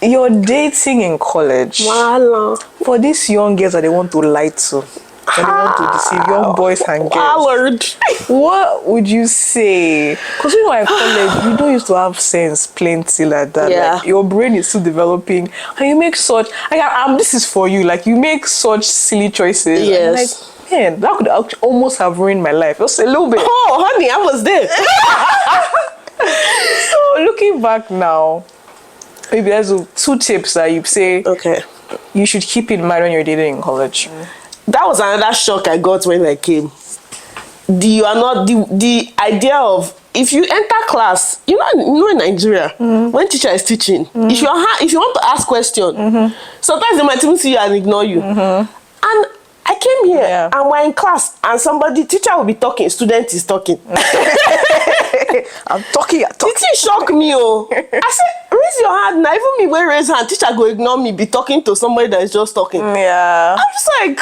You're dating in college. Voila. For these young girls that they want to lie to, that they want to deceive young boys and girls. Lord. What would you say? Because you know, at college, you don't used to have sense plenty like that. Yeah. Like, your brain is still developing, and you make such. This is for you. Like, you make such silly choices. Yes. Like, man, that could almost have ruined my life. Just a little bit. Oh, honey, I was there. So looking back now, maybe there's 2 tips that you say. Okay. You should keep in mind when you're dating in college. That was another shock I got when I came. The idea of, if you enter class, you know in Nigeria, when teacher is teaching, if you want to ask question, sometimes they might even see you and ignore you. And I came here and we're in class and teacher will be talking, student is talking. I'm talking. The thing shocked me. I said, raise your hand. Now even me when raise hand, teacher go ignore me, be talking to somebody that is just talking. Yeah. I'm just like,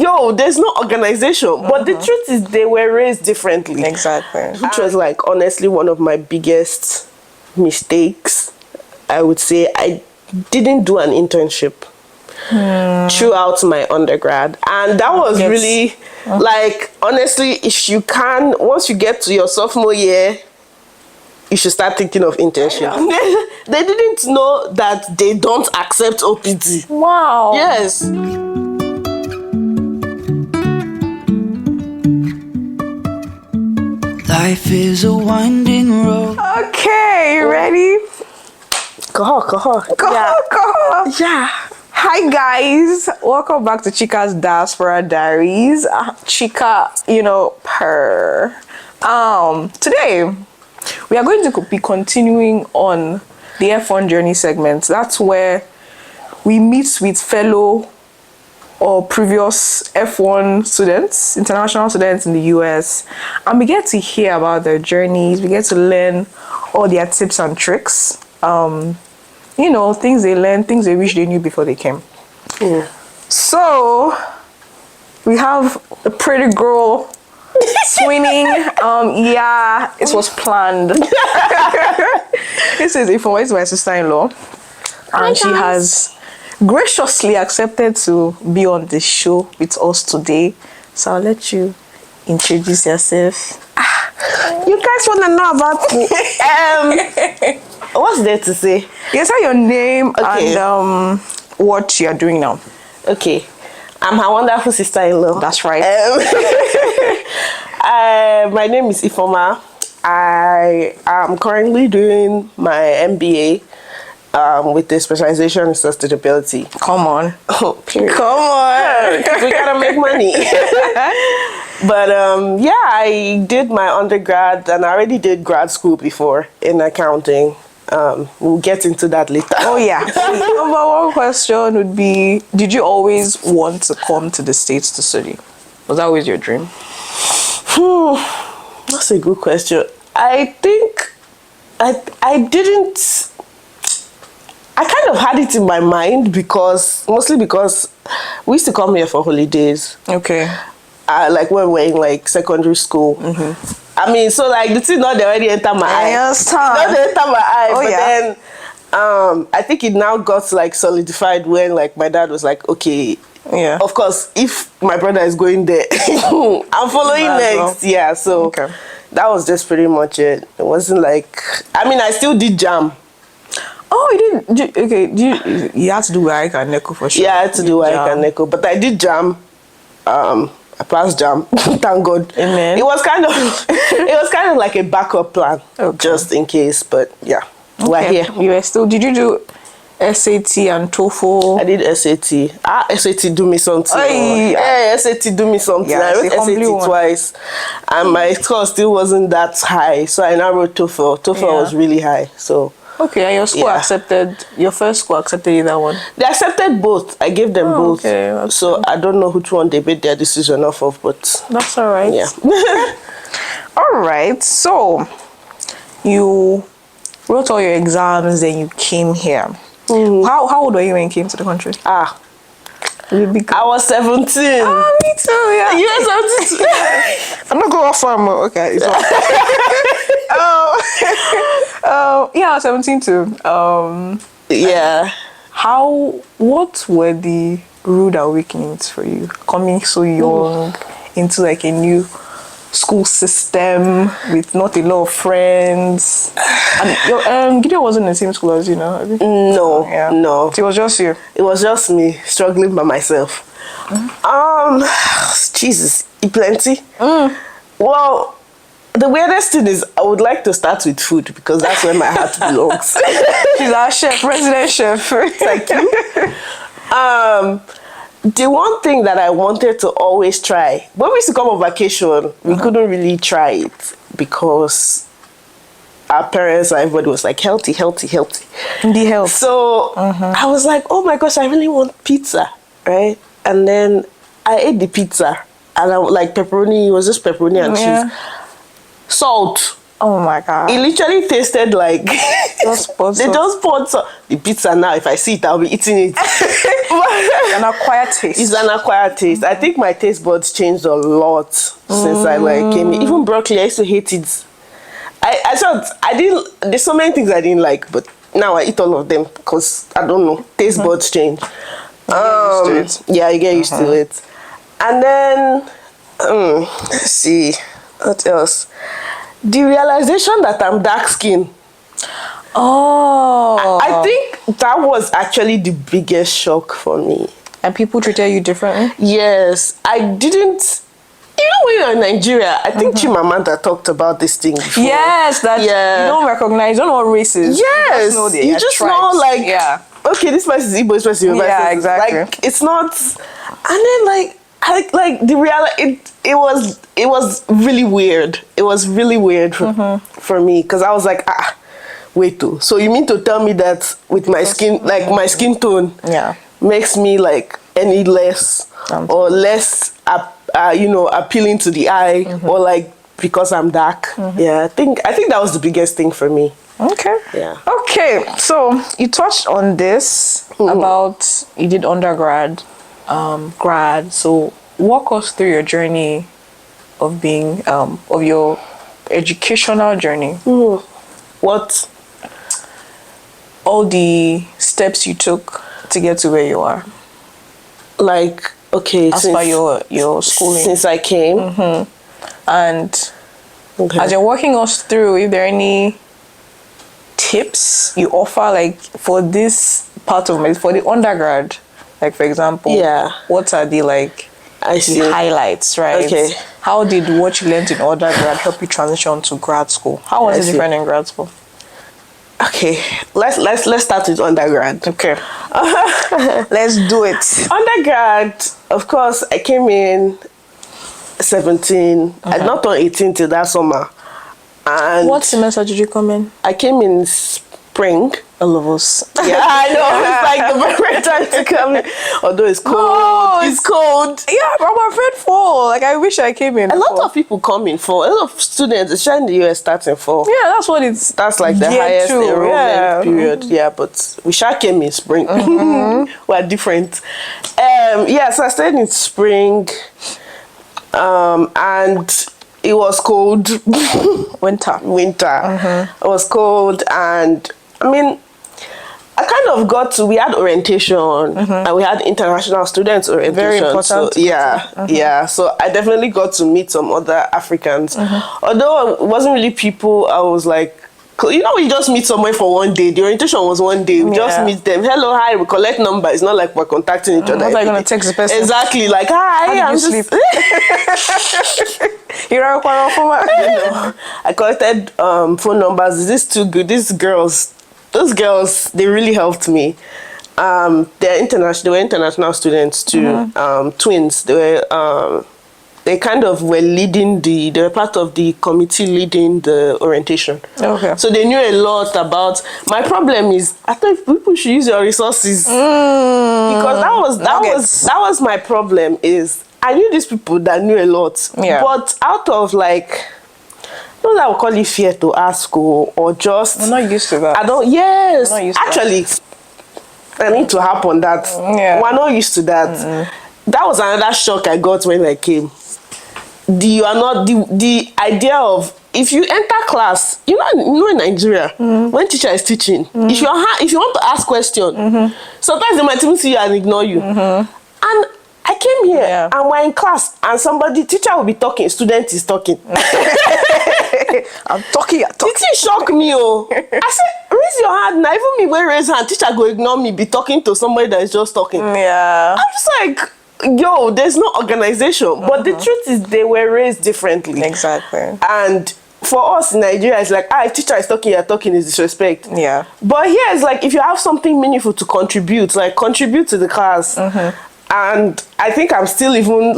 yo, there's no organization. But the truth is they were raised differently. Exactly. Which was like, honestly, one of my biggest mistakes. I would say I didn't do an internship throughout my undergrad. And that was really, like, honestly, if you can, once you get to your sophomore year, you should start thinking of internship. They didn't know that they don't accept OPT. Wow. Yes. Life is a winding road. Okay, you ready? Go. Yeah. Hi guys, welcome back to Chika's Diaspora Diaries. Chika, per. Today we are going to be continuing on the F1 journey segment. That's where we meet with fellow or previous F1 students, international students in the US, and we get to hear about their journeys. We get to learn all their tips and tricks. Things they learned, things they wish they knew before they came. So we have a pretty girl swinging. It was planned. This is Ifeoma. This is my sister-in-law, and she has graciously accepted to be on the show with us today. So I'll let you introduce yourself. You guys want to know about me? What's there to say? You say your name and what you are doing now. Okay. I'm her wonderful sister-in-law. That's right. My name is Ifeoma. I am currently doing my MBA with a specialization in sustainability. Come on. Period. Come on. We gotta make money. But I did my undergrad and I already did grad school before in accounting. We'll get into that later. Oh yeah. Number one question would be, did you always want to come to the States to study? Was that always your dream? That's a good question. I think I didn't. I kind of had it in my mind mostly because we used to come here for holidays. Okay. Like when we were in like secondary school. I mean, so like the thing not they already enter my eye. Not they enter my eye. Then I think it now got like solidified when like my dad was like, okay, yeah, of course, if my brother is going there, I'm following next. Yeah, so that was just pretty much it. It wasn't like, I mean, I still did jam. Oh, you didn't? Okay, you had to do WAEC and NECO for sure. Yeah, I had to do WAEC and NECO, but I did jam. I passed jam. Thank God. Amen. It was kind of like a backup plan, just in case. But yeah, we're here. You were still. Did you do SAT and TOEFL? I did SAT. SAT do me something. Yeah, SAT do me something. Yeah, I wrote SAT twice, and my score still wasn't that high. So I now wrote TOEFL. TOEFL was really high. So. Okay, and your school accepted, your first school accepted either one? They accepted both. I gave them both. Okay, so I don't know which one they made their decision off of, but... That's all right. Yeah. All right, so you wrote all your exams, then you came here. How old were you when you came to the country? I was 17. Oh, me too, yeah. You were 17. I'm not going off farm. Okay. So. Yeah, I was 17 too. Yeah. What were the rude awakenings for you coming so young into like a new school system with not a lot of friends? And your Gideon wasn't in the same school as you now, have you? No, no. So it was just you. It was just me struggling by myself. Jesus, plenty. Well, the weirdest thing is I would like to start with food because that's where my heart belongs. She's our chef, resident chef. Thank you. The one thing that I wanted to always try, when we used to come on vacation, we couldn't really try it because our parents and everybody was like, healthy. The health. So I was like, oh my gosh, I really want pizza, right? And then I ate the pizza and I like pepperoni, it was just pepperoni and cheese. Salt. Oh my God. It literally tasted like they just poured the pizza. Now if I see it, I'll be eating it. It's an acquired taste. It's an acquired taste. I think my taste buds changed a lot since I like came in. Even broccoli, I used to hate it. I thought I didn't. There's so many things I didn't like, but now I eat all of them because I don't know. Taste buds change. Yeah, you get used to it. And then let's see what else. The realization that I'm dark skinned. Oh. I think that was actually the biggest shock for me. And people treated you differently? Yes. I didn't. You know, when you're in Nigeria, I think Chimamanda talked about this thing before. Yes, that you don't recognize, you don't know what race is. Yes. You just know, like, okay, this person is Igbo, this person is Yoruba. Yeah, exactly. Like, it's not. And then, like the reality, it was really weird. It was really weird for me because I was like, wait, so you mean to tell me that with my skin, like my skin tone, makes me like any less or less, appealing to the eye, or like because I'm dark? Yeah, I think that was the biggest thing for me. Okay. Yeah. Okay. So you touched on this about you did undergrad, grad. So walk us through your journey of being of your educational journey. What? All the steps you took to get to where you are. Like, okay, as per your schooling. Since I came. And as you're walking us through, if there are any tips you offer, like for this part of for the undergrad, like for example, what are the the highlights, right? Okay. How did what you learned in undergrad help you transition to grad school? How was it different in grad school? Okay, let's start with undergrad. Okay. Let's do it. Undergrad, of course, I came in 17. I did not turn 18 till that summer. And what semester did you come in? I came in spring. All of us. Yeah, I know. It's like the perfect time to come in. Although it's cold. No, it's cold. Yeah, I'm afraid fall. Like, I wish I came in. A lot of people come in fall. A lot of students, especially in the U.S., start in fall. Yeah, that's what it's. That's like the highest enrollment period. Yeah, but we sure came in spring. We're different. So I started in spring. And it was cold. Winter. It was cold, and I mean, I kind of we had orientation, and we had international students orientation. Very important. So, yeah. So I definitely got to meet some other Africans. Although it wasn't really people, I was like, you know, we just meet somewhere for one day. The orientation was one day. We just meet them. Hello, hi. We collect numbers. It's not like we're contacting each other. What are you going to text the person? Exactly. Like, hi. How did you sleep? You know, I collected phone numbers. Is this too good? Those girls, they really helped me. They were international students too. Twins. They kind of were leading they were part of the committee leading the orientation. Okay. So they knew a lot about. My problem is, I thought people should use your resources because that was my problem. Is I knew these people that knew a lot, but out of like, not that I would call it fear to ask or just. I'm not used to that. I don't. Yes, actually, I need to happen that. We're not used to that. That was another shock I got when I came. The idea of if you enter class, in Nigeria, when teacher is teaching, if you want to ask question, sometimes they might even see you and ignore you. And I came here and we're in class and teacher will be talking, student is talking. I'm talking. The thing shocked me. I said, raise your hand. Now even me when raise hand, teacher go ignore me, be talking to somebody that is just talking. Yeah. I'm just like, yo, there's no organization. But the truth is they were raised differently. Exactly. And for us in Nigeria, it's like, if teacher is talking, you're talking is disrespect. Yeah. But here it's like, if you have something meaningful to contribute, like contribute to the class. And I think I'm still even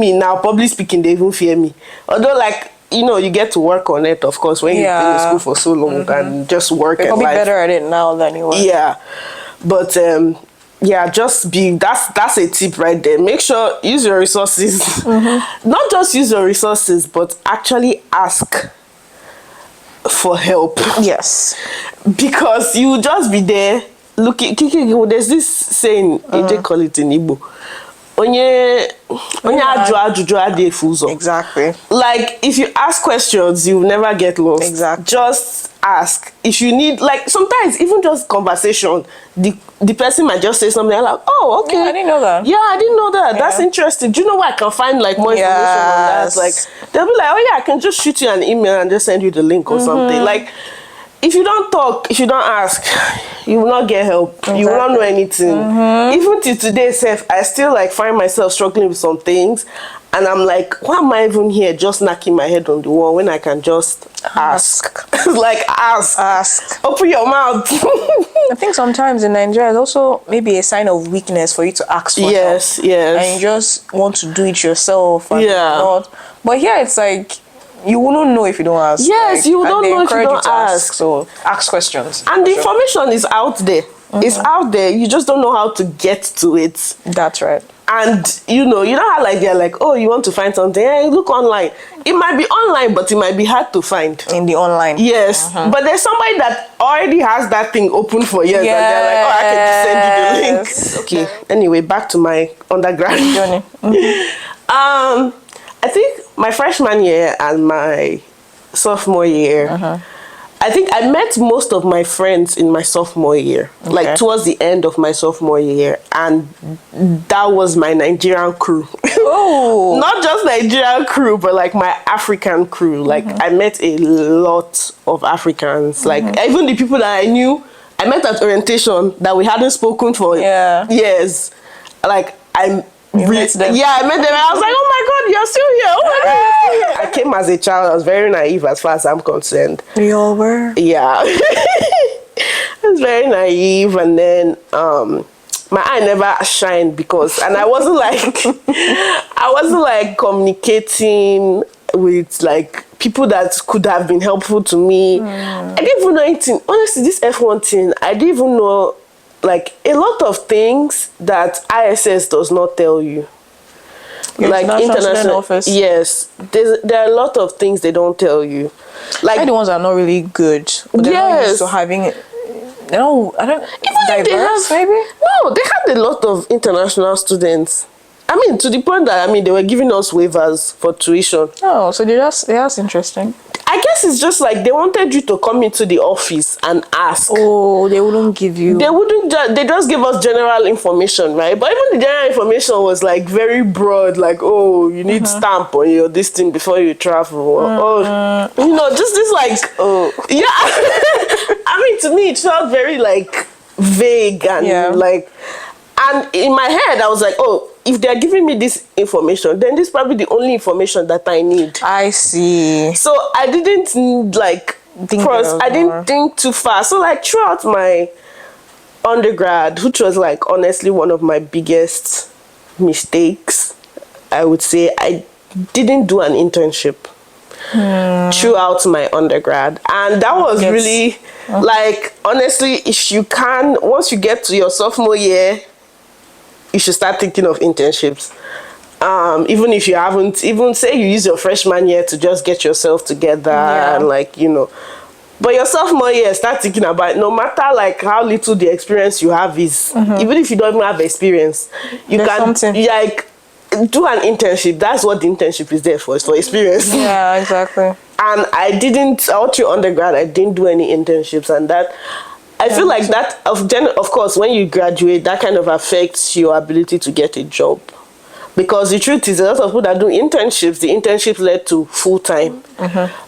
me now, public speaking, they even fear me. Although you get to work on it, of course, when you've been in school for so long and just work and You're life. better at it now than you were. Yeah. But that's a tip right there. Make sure, use your resources. Not just use your resources, but actually ask for help. Yes. Because you will just be there looking. There's this saying, they call it in Igbo. Onye ajụ ajụjụ adịghị efu ụzọ. Exactly. Like, if you ask questions, you will never get lost. Exactly. Just ask. If you need, sometimes even just conversation, the person might just say something like, oh, okay. Yeah, I didn't know that. Yeah, I didn't know that. That's interesting. Do you know where I can find more information on that? Like, they'll be like, oh yeah, I can just shoot you an email and just send you the link or something. Like, if you don't talk, if you don't ask, you will not get help. Exactly. You will not know anything. Even till today, I still find myself struggling with some things. And I'm like, why am I even here just knocking my head on the wall when I can just ask? Ask. Open your mouth. I think sometimes in Nigeria, it's also maybe a sign of weakness for you to ask for help. Yes. And you just want to do it yourself. And not. But here it's like, you wouldn't know if you don't ask. Yes, you don't know if you don't ask. So ask questions. And the information is out there. It's out there. You just don't know how to get to it. That's right. And you know how they're like, oh, you want to find something? Hey, look online. It might be online, but it might be hard to find. In the online. Yes. But there's somebody that already has that thing open for years. Yes. And they're like, oh, I can just send you the link. Okay. Anyway, back to my undergrad journey. I think my freshman year and my sophomore year, I think I met most of my friends in my sophomore year, towards the end of my sophomore year, and that was my Nigerian crew. Oh, not just Nigerian crew, but my African crew. I met a lot of Africans. Even the people that I knew, I met at orientation that we hadn't spoken for years. I met them. Yeah, I met them. I was like, oh my God, you're still here. Oh my God. I came as a child. I was very naive as far as I'm concerned. We all were. Yeah. I was very naive. And then my eye never shined and I wasn't communicating with people that could have been helpful to me. I didn't even know anything. Honestly, this F1 thing, I didn't even know a lot of things that ISS does not tell you. International office. Yes, there are a lot of things they don't tell you. The ones that are not really good. But they're not used to having it. I don't. Even diverse, maybe. No, they had a lot of international students. I mean, to the point that they were giving us waivers for tuition. Oh, so that's interesting. I guess it's just they wanted you to come into the office and ask. Oh, they wouldn't give you. They wouldn't. They just give us general information, right? But even the general information was very broad. Oh, you need stamp on your this thing before you travel. Or, just this yeah. I mean, to me, it felt very vague and and in my head, I was like, oh, if they're giving me this information, then this is probably the only information that I need. I see. So I didn't I didn't think too far. So throughout my undergrad, which was honestly one of my biggest mistakes, I would say I didn't do an internship throughout my undergrad. And that was really honestly, if you can, once you get to your sophomore year, you should start thinking of internships. Even if you haven't, even say you use your freshman year to just get yourself together and but your sophomore year, start thinking about no matter how little the experience you have is, even if you don't even have experience, you can do an internship. That's what the internship is there for. It's for experience. Yeah, exactly. And all through undergrad, I didn't do any internships, and that, I feel like that, of course, when you graduate, that kind of affects your ability to get a job. Because the truth is, a lot of people that do internships, the internships led to full-time.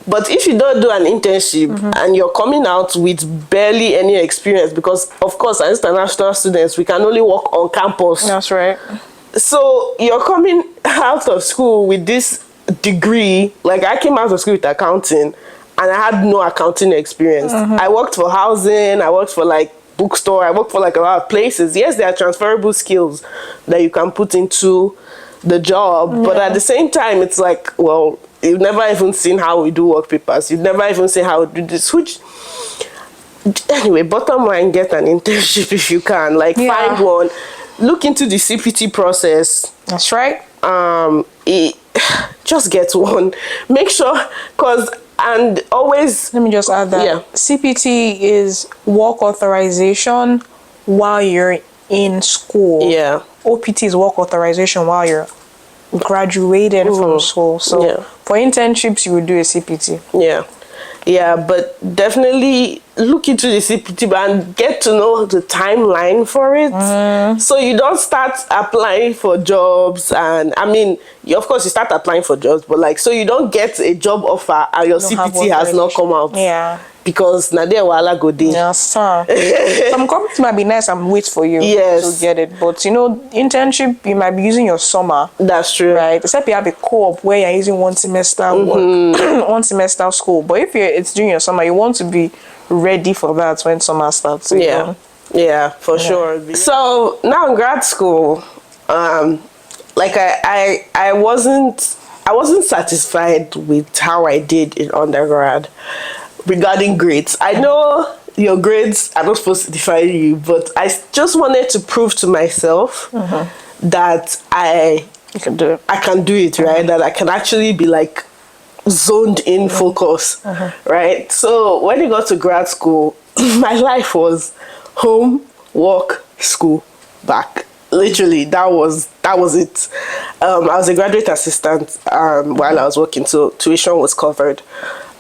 But if you don't do an internship and you're coming out with barely any experience, because of course, as international students, we can only work on campus. That's right. So you're coming out of school with this degree. Like, I came out of school with accounting and I had no accounting experience. I worked for housing, I worked for like bookstore, I worked for like a lot of places. Yes, there are transferable skills that you can put into the job, but at the same time, it's like, well, you've never even seen how we do work papers. You've never even seen how we do this, which, anyway, bottom line, get an internship if you can. Like, find one, look into the CPT process. That's right. Just get one. Make sure, and always, let me just add that CPT is work authorization while you're in school. Yeah. OPT is work authorization while you're graduating from school. So for internships, you would do a CPT. Yeah, but definitely look into the CPT and get to know the timeline for it. So you don't start applying for jobs, and I mean, of course you start applying for jobs, but like, so you don't get a job offer and your CPT has not come out. Yeah. Because na there wahala go dey. Yes, sir. Some companies might be nice and wait for you to get it, but you know, internship, you might be using your summer. That's true, right? Except you have a co-op where you're using one semester work, one semester school. But if it's during your summer, you want to be ready for that when summer starts. Yeah, for sure. So now in grad school, like I wasn't satisfied with how I did in undergrad regarding grades. I know your grades are not supposed to define you, but I just wanted to prove to myself that I can do it, right? That I can actually be like zoned in focus, right? So when I got to grad school, my life was home, work, school, back. Literally, that was it. I was a graduate assistant while I was working, so tuition was covered.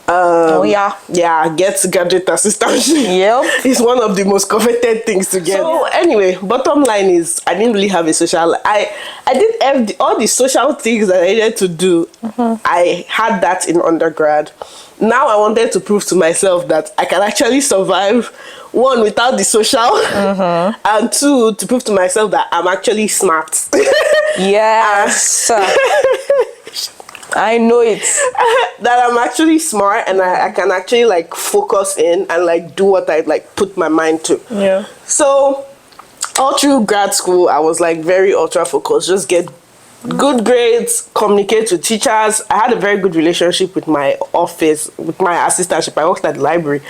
Get graduate assistant. It's one of the most coveted things to get. So anyway, bottom line is, I didn't really have a social life. I did all the social things that I needed to do. I had that in undergrad. Now I wanted to prove to myself that I can actually survive, one, without the social, and two, to prove to myself that I'm actually smart. Yes. I know it. That I'm actually smart and I can actually like focus in and like do what I like put my mind to. Yeah. So all through grad school, I was like very ultra focused. Just get good grades, communicate with teachers. I had a very good relationship with my office, with my assistantship. I worked at the library,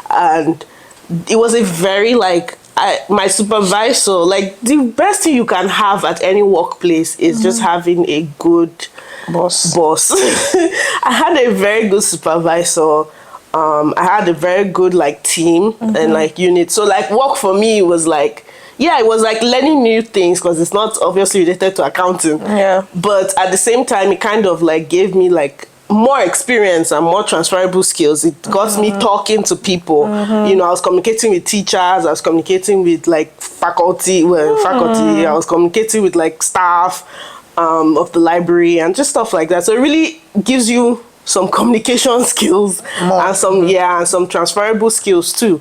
and it was a very like, my supervisor, like the best thing you can have at any workplace is just having a good boss. I had a very good supervisor. I had a very good like team and like unit. So like work for me was like, it was like learning new things, because it's not obviously related to accounting. But at the same time, it kind of like gave me like more experience and more transferable skills. It got me talking to people. You know, I was communicating with teachers, I was communicating with like faculty. I was communicating with like staff of the library and just stuff like that. So it really gives you some communication skills and some transferable skills too.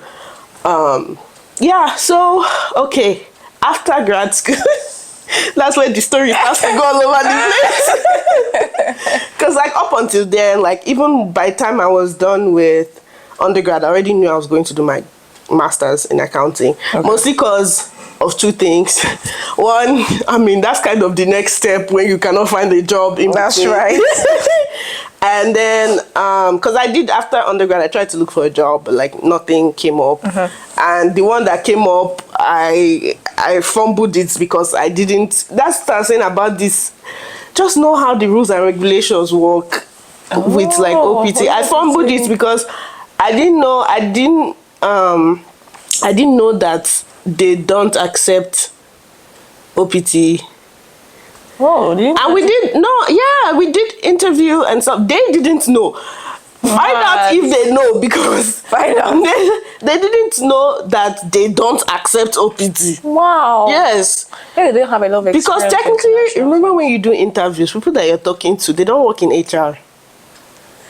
So okay, after grad school, that's where the story has to go all over the place. Because like up until then, like even by the time I was done with undergrad, I already knew I was going to do my master's in accounting. Mostly because of two things. One, I mean, that's kind of the next step when you cannot find a job in between. right. And then, because I did after undergrad, I tried to look for a job, but like nothing came up. And the one that came up, I fumbled it because I didn't. That's what I'm saying about this. Just know how the rules and regulations work with like OPT. I fumbled it because I didn't know. I didn't know that they don't accept OPT. Oh, and we did interview and stuff. They didn't know. Find out if they know, because Find out. they didn't know that they don't accept OPT. Wow. Yes. Yeah, they don't have a lot of experience. Because with technically, international. remember when you do interviews, people that you're talking to, they don't work in HR.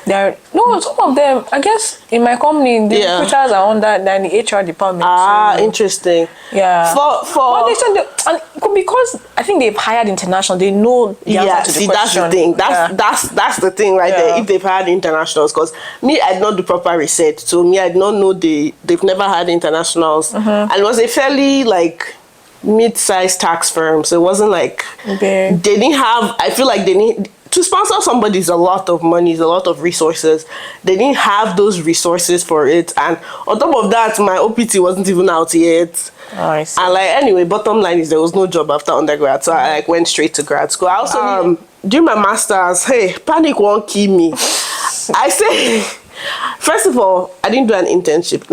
No, some of them, I guess, in my company, the Yeah. recruiters are under the HR department. Ah, too. interesting. Yeah. For But they said and because I think they've hired international, they know the yeah, answer to the see, that's question. the thing. Yeah. That's the thing right there. Yeah. If they've had internationals, because me, I did not do proper research, so me, I did not know they've never had internationals, and it was a fairly like mid-sized tax firm, so it wasn't like Big. they didn't have. I feel like they need to sponsor somebody is a lot of money, is a lot of resources. They didn't have those resources for it, and on top of that, my OPT wasn't even out yet. Oh, I see. And like anyway, bottom line is there was no job after undergrad, so I like went straight to grad school. I also during my masters, hey, panic won't kill me. I say, first of all, I didn't do an internship.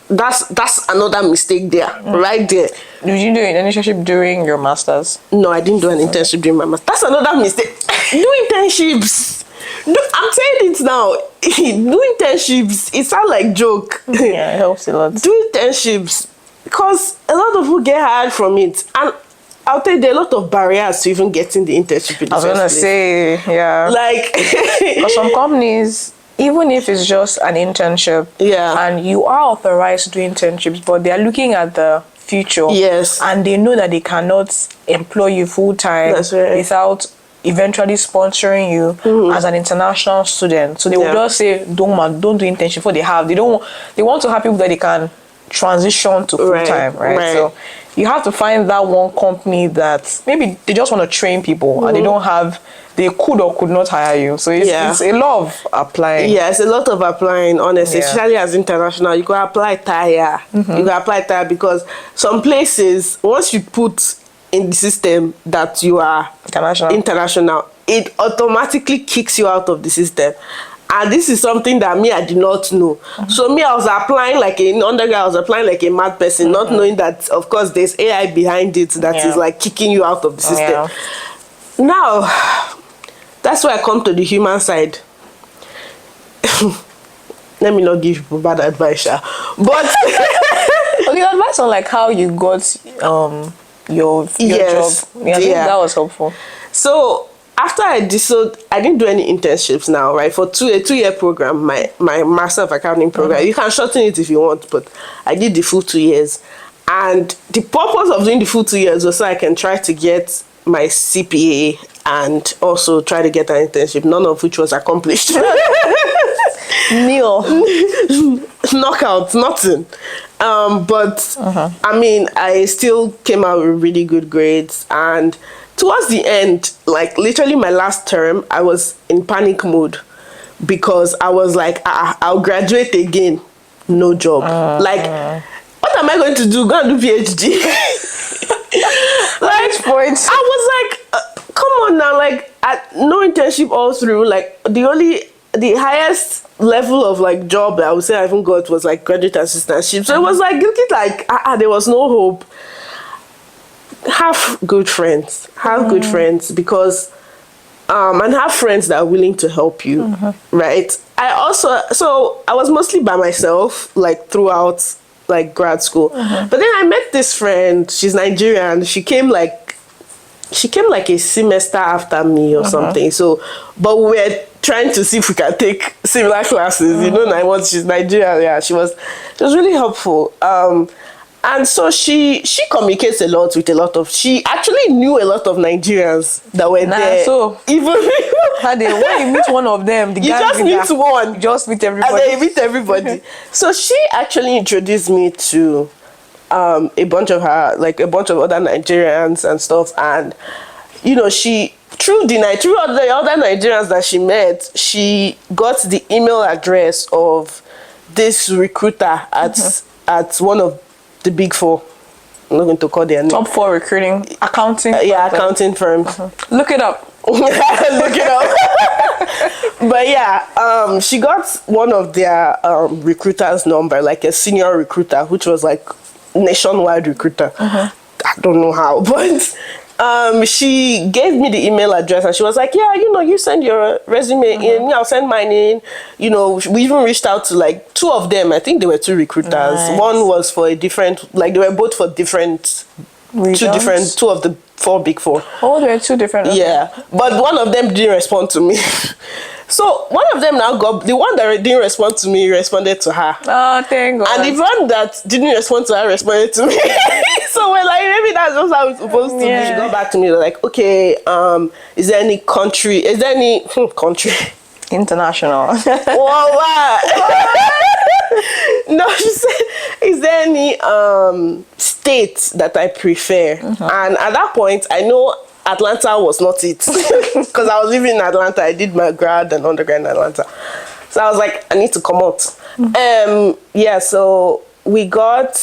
That's another mistake there, right there. Did you do an internship during your masters? No, I didn't do an internship during my master. That's another mistake. Do internships. I'm saying it now. Do internships. It sounds like joke. Yeah, it helps a lot. Do internships, because a lot of people get hired from it, and I'll tell you, there are a lot of barriers to even getting the internship in the I was first gonna place. say, yeah. Like, For some companies, even if it's just an internship, Yeah. and you are authorized to do internships, but they are looking at the future, Yes. and they know that they cannot employ you full time That's right. without eventually sponsoring you as an international student. So they will Yeah. just say, don't do internship. What they want to have people that they can transition to full time, right? So you have to find that one company that maybe they just want to train people and they could or could not hire you. So it's a lot of applying. yeah, it's a lot of applying, honestly, Yeah. especially as international. You go apply tire. You go apply tire because some places, once you put in the system that you are international, it automatically kicks you out of the system. And this is something that I did not know. So I was applying like in undergrad, I was applying like a mad person, not knowing that, of course, there's AI behind it that is like kicking you out of the system. Yeah. Now, that's where I come to the human side. Let me not give people bad advice, but Okay, advice on like how you got your Yes. job. Yeah, I think that was helpful. So after I didn't do any internships now, right? For a 2-year program, my Master of Accounting program. You can shorten it if you want, but I did the full 2 years. And the purpose of doing the full 2 years was so I can try to get my CPA and also try to get an internship, none of which was accomplished. Neil. Knockout, nothing. But I still came out with really good grades, and towards the end, like literally my last term, I was in panic mode because I was like, I'll graduate again, no job. What am I going to do? Go and do PhD? Like, point. I was like, come on now, like no internship all through. Like the highest level of like job that I would say I even got was like graduate assistantship. So it was like looking like there was no hope. Have good friends. Have good friends, because and have friends that are willing to help you, right? I was mostly by myself like throughout like grad school. But then I met this friend, she's Nigerian. She came like a semester after me or something. So, but we're trying to see if we can take similar classes. You know, she's Nigerian. Yeah, she was really helpful. And so she communicates a lot with she actually knew a lot of Nigerians that were there. So even when you meet one of them, you just meet one. You just meet everybody. And then you meet everybody. So she actually introduced me to a bunch of other Nigerians and stuff, and she through the other Nigerians that she met, she got the email address of this recruiter at one of the big four. I'm not going to call their name. Top 4 recruiting, accounting. Accounting firms. Look it up. Look it up. But yeah, she got one of their recruiters' number, like a senior recruiter, which was like nationwide recruiter. I don't know how, but She gave me the email address and she was like, yeah, you send your resume in, I'll send mine in. We even reached out to like 2 of them. I think there were 2 recruiters. Nice. One was for a different, like they were both for different, Regions? 2 of the 4 big 4. Oh, there are 2 different. Yeah, but one of them didn't respond to me. So one of them now the one that didn't respond to me responded to her. Oh, thank God. And the one that didn't respond to her responded to me. So we're like, maybe that's just how it's supposed to be. She got back to me, like, okay, is there any country? Country? International. Whoa, wow. No, she said, is there any state that I prefer? And at that point, I know Atlanta was not it. Because I was living in Atlanta. I did my grad and undergrad in Atlanta. So I was like, I need to come out. So we got...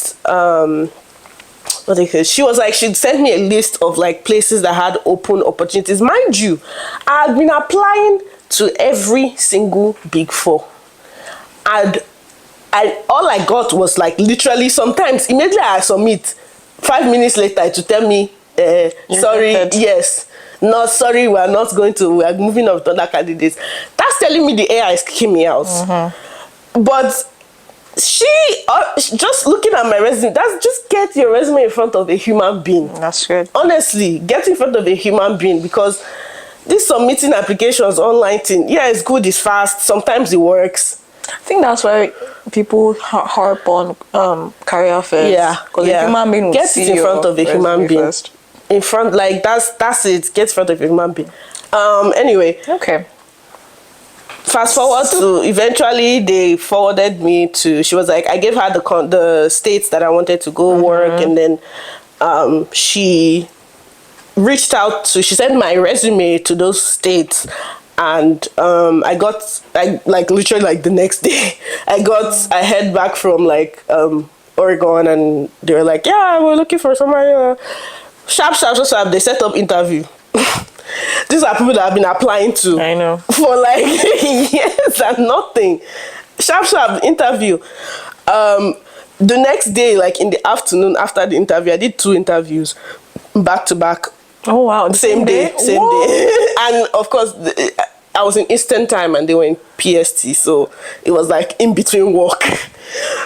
she was like, she'd sent me a list of like places that had open opportunities. Mind you, I had been applying to every single big 4. And all I got was like literally sometimes immediately I submit, 5 minutes later to tell me, sorry, yes, no, sorry, we are moving on to other candidates. That's telling me the AI is kicking me out. But she just looking at my resume, that's just get your resume in front of a human being. That's good. Honestly, get in front of a human being, because this submitting applications online thing, it's good, it's fast, sometimes it works. I think that's why people harp on career fairs. Because a human being will get it in front of a human being. First. In front, like that's it. Get in front of a human being. Anyway. Okay. Fast forward to eventually they forwarded me to. She was like, I gave her the states that I wanted to go work, and then she reached out to. She sent my resume to those states. And I literally like the next day, I heard back from like Oregon, and they were like, yeah, we're looking for somebody. Sharp. They set up interview. These are people that I've been applying to. I know. For like years and nothing. Sharp interview. The next day, like in the afternoon after the interview, I did 2 interviews back to back. Oh wow! Same day. And of course, I was in Eastern time and they were in PST, so it was like in between work.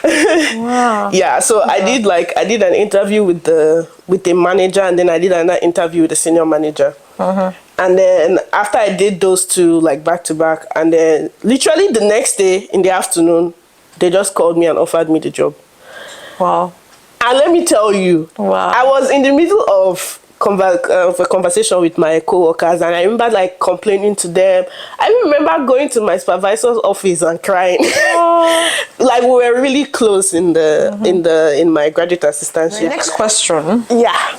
Wow. Yeah, so I did an interview with the manager, and then I did another interview with the senior manager. And then after I did those 2 like back to back, and then literally the next day in the afternoon, they just called me and offered me the job. Wow. And let me tell you, I was in the middle of a conversation with my co-workers, and I remember like complaining to them. I remember going to my supervisor's office and crying. Like we were really close in my graduate assistantship. The next question. Yeah.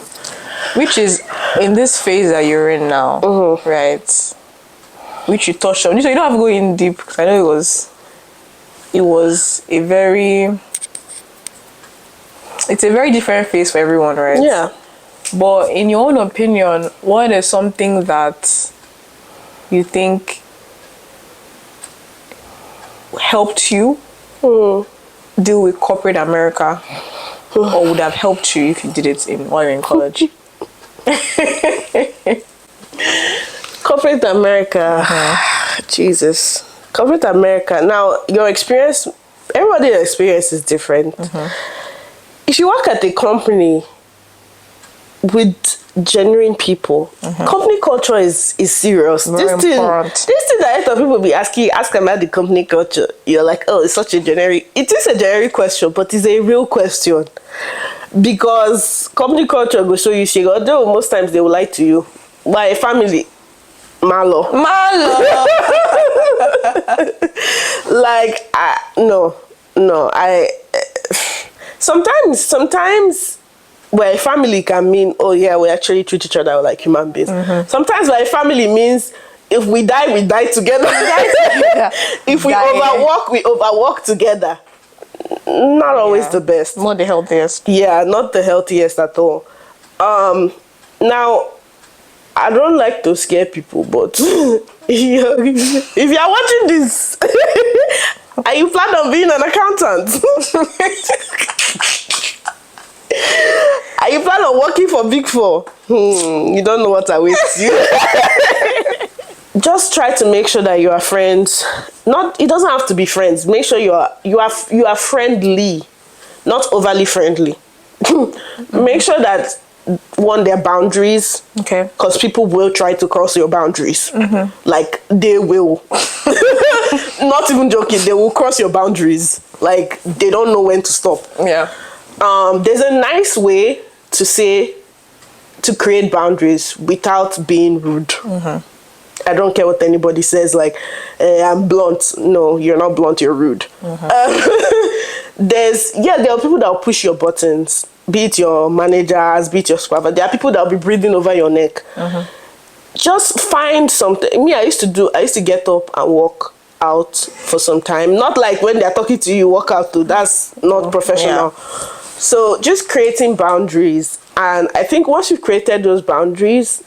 Which is in this phase that you're in now, right? Which you touched on. So you don't have to go in deep, because I know it was a very different phase for everyone, right? Yeah. But in your own opinion, what is something that you think helped you deal with corporate America, or would have helped you if you did it while you're in college? Corporate America. Jesus. Corporate America. Now, your experience, everybody's experience is different. If you work at a company with genuine people, company culture is serious. Very important. This thing that a lot of people be ask about the company culture, you're like, oh, it's such a generic. It is a generic question, but it's a real question, because company culture will show you. Although most times they will lie to you. By a family, malo. Like sometimes. Where a family can mean, oh yeah, we actually treat each other like human beings. Sometimes where a family means, if we die together. If we overwork together. Not always the best. Not the healthiest. Yeah, not the healthiest at all. Now, I don't like to scare people, but if you are watching this, and you plan on being an accountant, and you plan on working for Big Four, you don't know what awaits you. Just try to make sure that you are friends. It doesn't have to be friends. Make sure you are friendly, not overly friendly. Make sure that there are boundaries. Okay. Because people will try to cross your boundaries. Like they will. Not even joking. They will cross your boundaries. Like they don't know when to stop. Yeah. There's a nice way to create boundaries without being rude. I don't care what anybody says, like, I'm blunt. No, you're not blunt, you're rude. There are people that will push your buttons, be it your managers, be it your supervisor. There are people that will be breathing over your neck. Just find something. Me, I used to get up and walk out for some time. Not like when they're talking to you, walk out too. That's not professional. Yeah. So just creating boundaries. And I think once you've created those boundaries,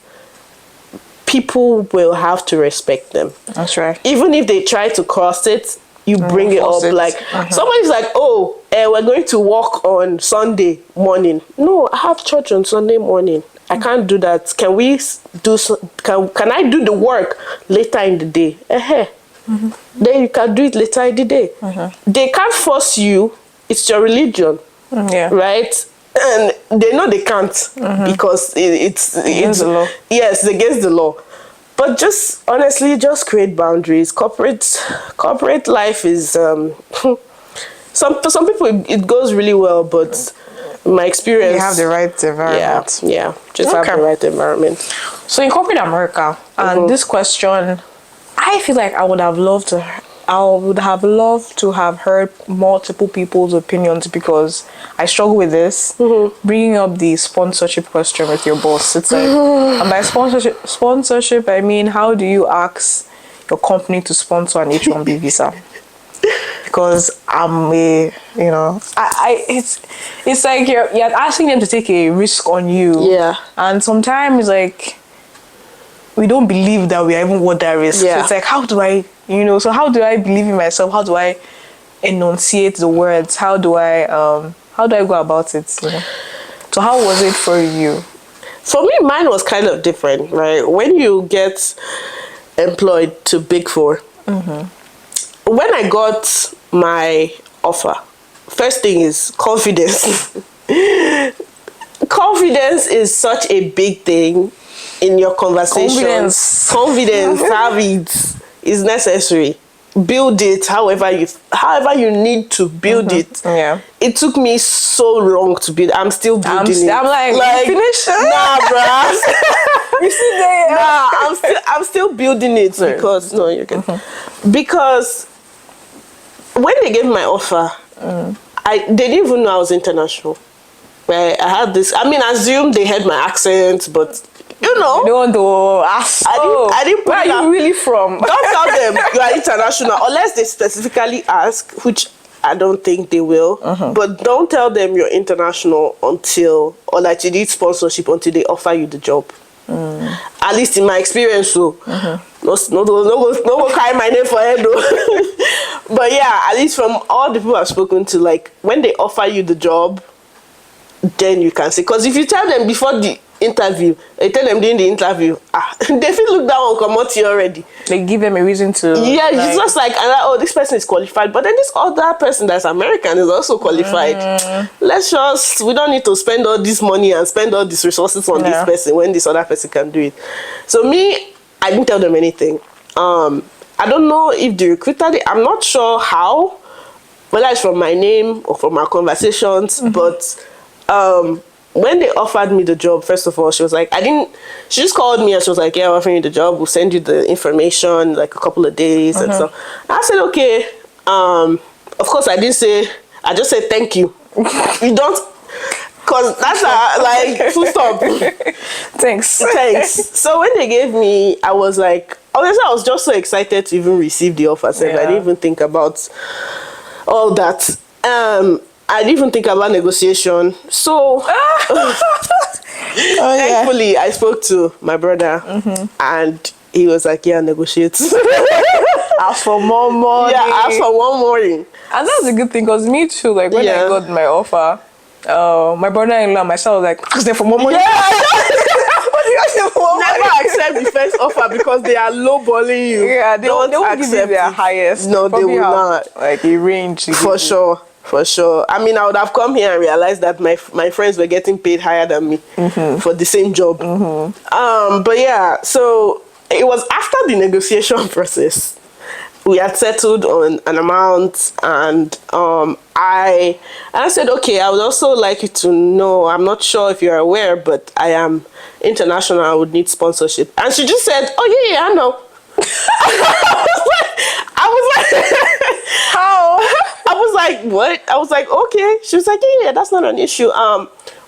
people will have to respect them. That's right. Even if they try to cross it, you bring it up. Like somebody's like, oh, we're going to walk on Sunday morning. No, I have church on Sunday morning. I can't do that. Can we do? Can I do the work later in the day? Then you can do it later in the day. They can't force you. It's your religion, right? And they know they can't because it's against the law. Yes, it's against the law. But just honestly, just create boundaries. Corporate life is for some people it goes really well, but in my experience, You have the right environment. Yeah, just have the right environment. So in corporate America, and this question, I feel like I would have loved to have heard multiple people's opinions, because I struggle with this. Bringing up the sponsorship question with your boss, it's like, and by sponsorship, I mean, how do you ask your company to sponsor an H1B visa? Because it's like you're asking them to take a risk on you. Yeah. And sometimes, like, we don't believe that we are even worth that risk. Yeah. So it's like, how do I believe in myself? How do I enunciate the words? How do I go about it? You know? So how was it for you? For me, mine was kind of different, right? When you get employed to Big Four, when I got my offer, first thing is confidence. Confidence is such a big thing in your conversations. Confidence, have it, is necessary. Build it however you need to build it. Yeah. It took me so long to build. I'm still building it. I'm like finish. Nah, bruh. You see there? Nah, I'm still building it because no, you're good. Because when they gave my offer, they didn't even know I was international. Right? I had this. I mean, I assumed they had my accent, but you know, You don't want to ask. I didn't put Where are it out. you really from? Don't tell them you are international unless they specifically ask, which I don't think they will. But don't tell them you're international until, or that you need sponsorship until they offer you the job. At least in my experience, so no go carry my name for head though. But yeah, at least from all the people I've spoken to, like when they offer you the job, then you can say. Because if you tell them before the interview, they tell them during the interview, they feel look down on commodity already. They give them a reason to. Yeah, it's just like, oh, this person is qualified, but then this other person that's American is also qualified. We don't need to spend all this money and spend all these resources on this person when this other person can do it. So me, I didn't tell them anything. I don't know if the recruiter, I'm not sure how, whether it's from my name or from our conversations, but when they offered me the job, first of all, she was like, she just called me and she was like, yeah, I'm offering you the job. We'll send you the information like a couple of days and stuff. I said, okay. Of course, I just said, thank you. You don't, because that's like, full stop. Thanks. So when they gave me, I was like, honestly, I was just so excited to even receive the offer. So I didn't even think about all that. I didn't even think about negotiation. So thankfully, I spoke to my brother and he was like, yeah, negotiate. Ask for more money. Yeah, ask for one more. And that's a good thing, because me too, like when I got my offer, My brother-in-law, myself, was like, ask them for more money. What do you ask them for more money? Never accept the first offer because they are lowballing you. Yeah, they won't give you their highest. No, they Probably will have, not. like a range. to For give you. sure. For sure. I mean, I would have come here and realized that my friends were getting paid higher than me for the same job. But yeah, so it was after the negotiation process. We had settled on an amount, and I said, okay, I would also like you to know, I'm not sure if you're aware, but I am international. I would need sponsorship. And she just said, oh yeah, I know. I was like, how? I was like, what? I was like, okay. She was like, yeah, that's not an issue.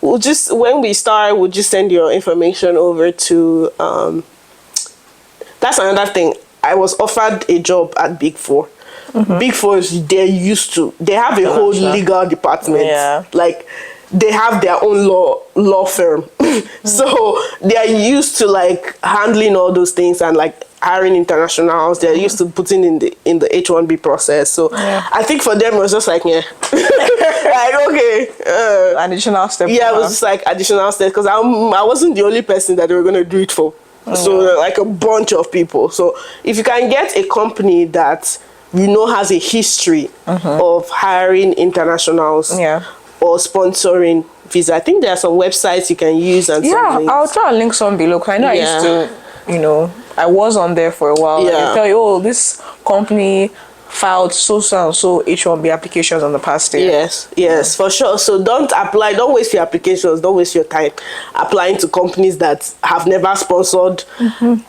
We'll just, when we start, we'll just send your information over to, that's another thing. I was offered a job at Big Four. Big Four, they have a whole legal department. Yeah. Like, they have their own law firm. So they are used to like handling all those things and like hiring internationals. They're used to putting in the H1B process. So I think for them it was just like, yeah. Like, okay. Additional step. Yeah, it was just like additional steps because I wasn't the only person that they were going to do it for. So like a bunch of people. So if you can get a company that you know has a history of hiring internationals or sponsoring visa, I think there are some websites you can use and some I'll try and link some below. 'Cause I know I used to, I was on there for a while. Yeah. And they tell you, oh, this company filed so and so H1B applications on the past year. Yes, for sure. So don't waste your applications, don't waste your time applying to companies that have never sponsored.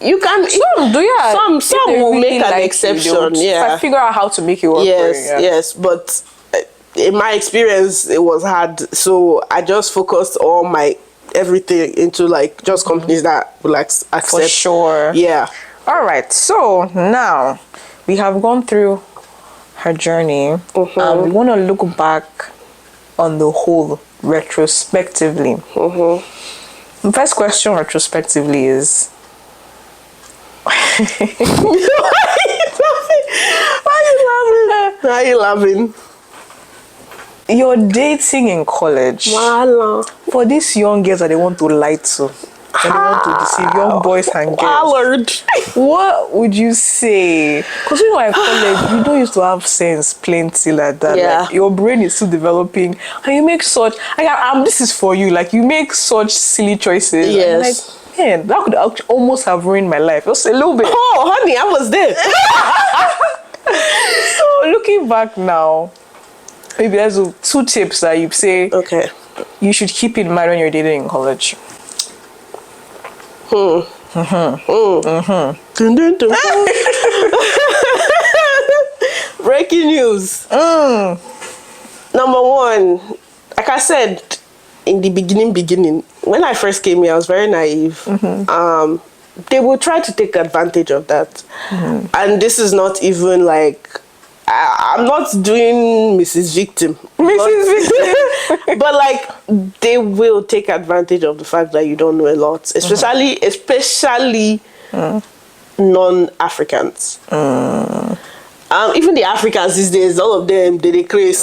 You can some will really make an like exception. I figure out how to make it work. Yes, but in my experience it was hard. So I just focused all my everything into like just companies that would like accept. For sure. Yeah. All right. So now we have gone through her journey, and we want to look back on the whole retrospectively. The first question retrospectively is Why are you laughing? You're dating in college. Voila. For these young girls that they want to lie to, and they want to deceive young boys and girls. What would you say? Because when you are in college, you don't used to have sense plenty like that. Yeah. Like, your brain is still developing, and you make such. This is for you. Like, you make such silly choices. Yes. Like, man, that could almost have ruined my life. Just a little bit. Oh, honey, I was there. So looking back now, maybe there's 2 tips that you say. Okay. You should keep in mind when you're dating in college. Dun, dun, dun. Breaking news. Number 1, like I said in the beginning, when I first came here, I was very naive. They will try to take advantage of that. And this is not even like, I'm not doing Mrs. Victim. But like, they will take advantage of the fact that you don't know a lot, especially non-Africans. Even the Africans these days, all of them, they craze.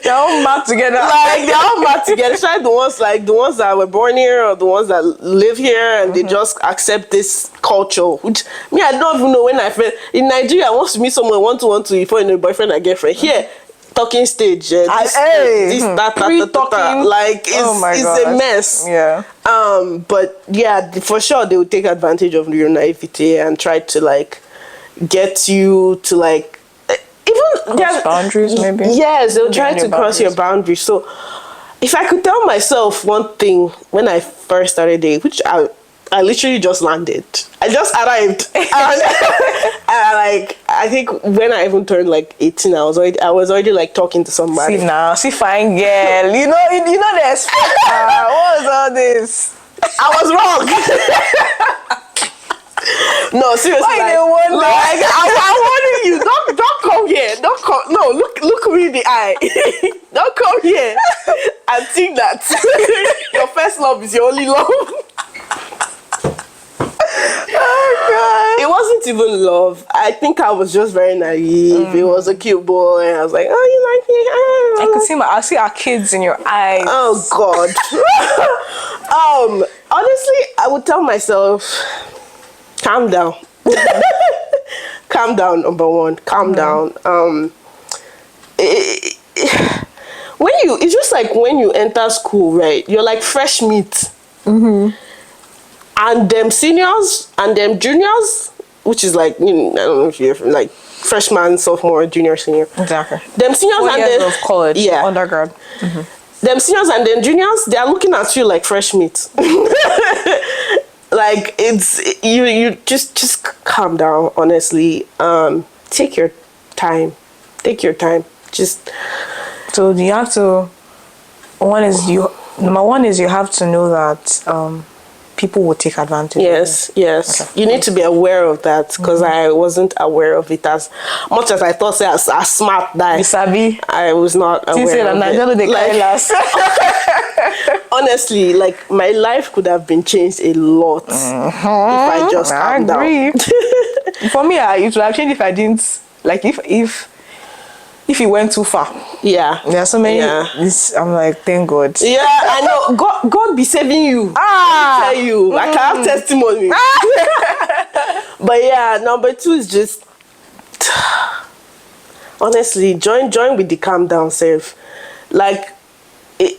They're all mad together. Like, they're all mad together. Especially the ones that were born here or the ones that live here, and they just accept this culture. Which me, I don't even know when I first in Nigeria. I want to meet someone want to before you know boyfriend and girlfriend. Here, talking stage. Talking. Like, it's a mess. Yeah. But yeah, for sure they will take advantage of your naivety and try to like get you to like even cross boundaries, maybe. Yes, they'll try to cross your boundaries. So if I could tell myself one thing when I first started dating, which I literally just landed. I just arrived. And I think when I even turned like 18, I was already like talking to somebody. See now, see fine girl. You know the expect. What was all this? I was wrong. No, seriously. I'm warning you. Don't come here. Don't come. No, look me in the eye. Don't come here and think that your first love is your only love. Oh God. It wasn't wasn't even love. I think I was just very naive. It was a cute boy. I was like, oh, you like me? I could see I see our kids in your eyes. Oh God. Honestly, I would tell myself, calm down. Calm down, number one. Calm down. It's just like when you enter school, right? You're like fresh meat. And them seniors and them juniors, which is like, I don't know if you're like freshman, sophomore, junior, senior. Exactly. Them seniors 4 and years them of college, undergrad. them seniors and them juniors, they are looking at you like fresh meat. Like you just calm down, honestly. Take your time. Just So you have to. Number one is you have to know that people will take advantage. yes. Okay. You need to be aware of that, because I wasn't aware of it as much as I thought. Say as smart that You sabi. I was not aware of it. Like, honestly, like my life could have been changed a lot if I just calmed down. For me, it would have changed if I didn't like if it went too far. Yeah. There are so many. Yeah. I'm like, thank God. Yeah, I know. God be saving you. I tell you, I can have testimony. But yeah, number 2 is just honestly join with the calm down self. Like,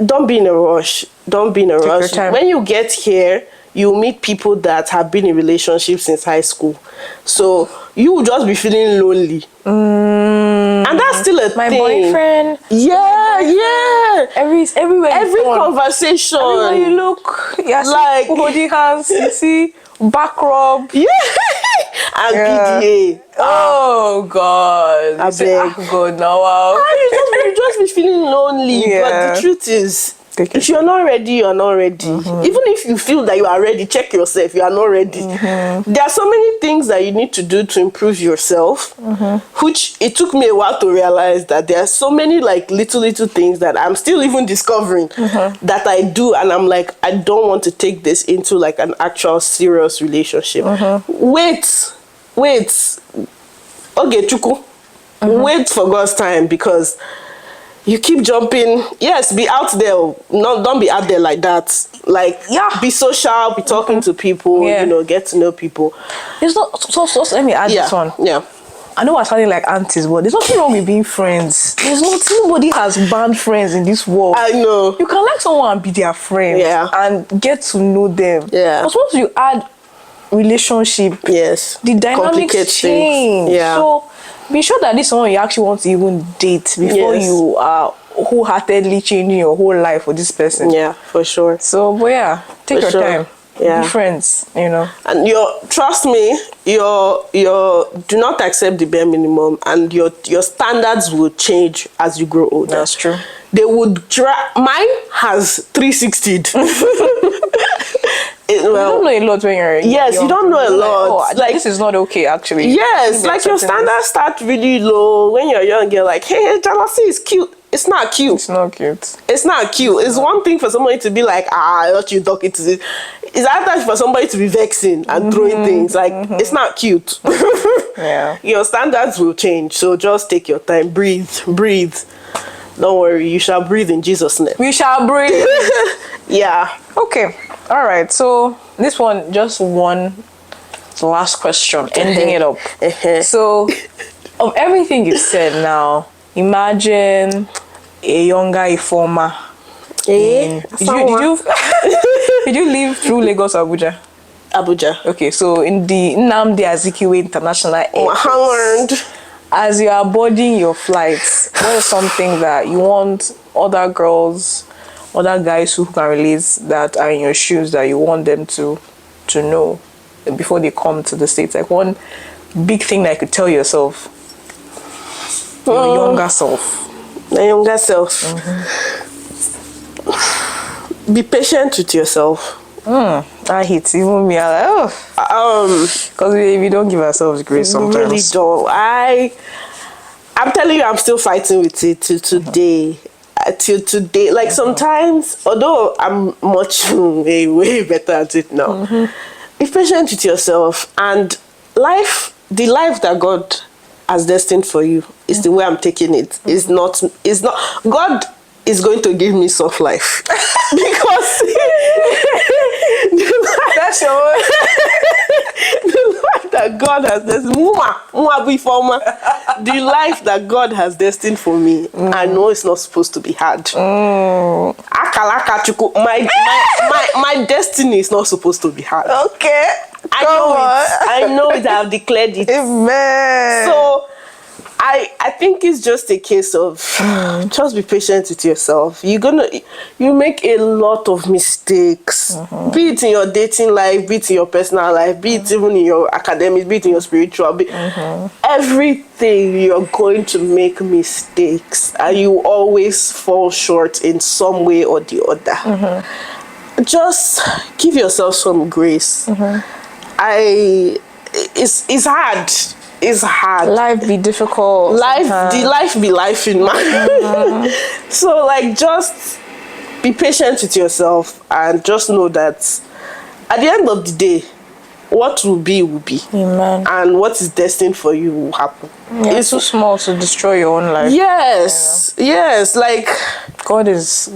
don't be in a rush. Take your time. When you get here, you meet people that have been in relationships since high school, so you will just be feeling lonely. And that's still a My thing. boyfriend. Yeah. Everywhere. Every conversation. Everywhere you look, yes, Like- like holding hands. You see back rub. Yeah. And Yeah. PDA. Oh God! I You say, beg. "Ah, God, now wow." You just be feeling lonely. Yeah. But the truth is, Take your if you're not ready, you're not ready. Even if you feel that you are ready, check yourself. You are not ready. There are so many things that you need to do to improve yourself, which it took me a while to realize that there are so many like little things that I'm still even discovering that I do, and I'm like, I don't want to take this into like an actual serious relationship. Wait. Okay, Chuku. Wait for God's time, because you keep jumping. Yes, be out there. No, don't be out there like that. Like, be social, be talking to people, get to know people. It's not. So let me add this one. Yeah. I know we're sounding like aunties, but there's nothing wrong with being friends. Nobody has banned friends in this world. I know. You can like someone and be their friend. Yeah. And get to know them. Yeah. But once you add relationship, Yes. the dynamics Complicate change. things. Yeah. So be sure that this is someone you actually want to even date before Yes. you are wholeheartedly changing your whole life for this person. Yeah, for sure. So, but yeah, take For your sure. time. Yeah. Be friends, And trust me, your do not accept the bare minimum, and your standards will change as you grow older. That's true. They would mine has 360'd. You don't know a lot when you're Yes, young. you don't know a You're lot. like, this is not okay, actually. Yes, Be like your accepting standards start really low when you're young. You're like, hey, jealousy is cute. It's not this. cute. It's not cute. It's not cute. It's one thing for somebody to be like, I thought you talking to this. It's other for somebody to be vexing and throwing things. Like, it's not cute. Yeah. Your standards will change. So just take your time. Breathe. Don't worry. You shall breathe in Jesus' name. We shall breathe. Yeah. Okay. All right. So this one, just one last question, ending it up. So, of everything you've said now, imagine a younger Ifeoma. Did you live through Lagos or Abuja? Abuja. Okay, so in the Nnamdi Azikiwe International Airport, as you are boarding your flights, what is something that you want other girls, other guys who can relate that are in your shoes that you want them to know before they come to the States? Like one big thing that you could tell yourself, your younger self. My younger self. Be patient with yourself. That hits even me. I'm like, because we don't give ourselves grace sometimes. Really don't. I'm telling you, I'm still fighting with it till today. Till today, like sometimes, although I'm much way better at it now. Be patient with yourself, and life the life that God has destined for you is the way I'm taking it. It's not God is going to give me soft life. Because That's your word. the life that God has destined, the life that God has destined for me, I know it's not supposed to be hard. My destiny is not supposed to be hard. Okay. I know it. I have declared it. Amen. So I think it's just a case of just be patient with yourself. You make a lot of mistakes, be it in your dating life, be it in your personal life, be it even in your academics, be it in your spiritual, everything you're going to make mistakes, and you always fall short in some way or the other. Just give yourself some grace. It's hard. It's hard. Life be difficult. The life be life in man. So like, just be patient with yourself and just know that at the end of the day, what will be will be. Amen. And what is destined for you will happen. Yeah, it's too small to destroy your own life. Yes. Yes. Like, God is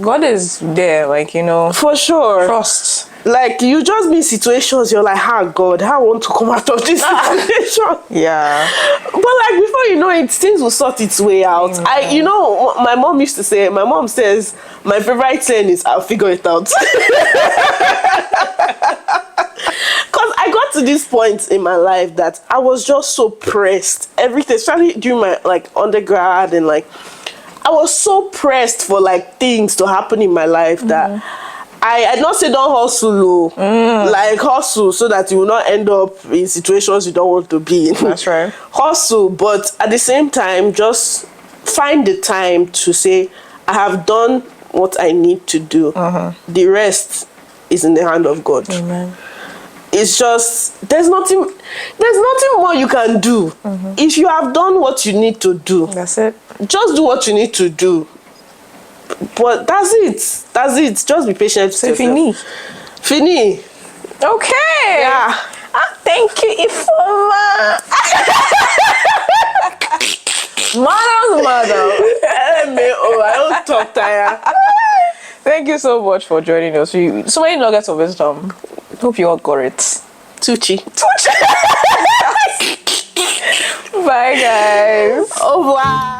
there, like, for sure. Trust. Like, you just be in situations, you're like, God, how I want to come out of this situation. Yeah. But like, before you know it, things will sort its way out. My mom says, my favorite saying is, I'll figure it out. Because I got to this point in my life that I was just so pressed. Everything, especially during my undergrad, and I was so pressed for things to happen in my life that I not say don't hustle, hustle so that you will not end up in situations you don't want to be in. That's right. Hustle, but at the same time, just find the time to say, I have done what I need to do. The rest is in the hand of God. Amen. It's just, there's nothing more you can do. If you have done what you need to do, That's it. just do what you need to do. But that's it. Just be patient. C'est fini. Fini. Okay. Yeah. Thank you, Ifeoma. Mother. I don't talk tired. Thank you so much for joining us. So many nuggets of wisdom. Hope you all got it. Tucci. Bye, guys. Au revoir.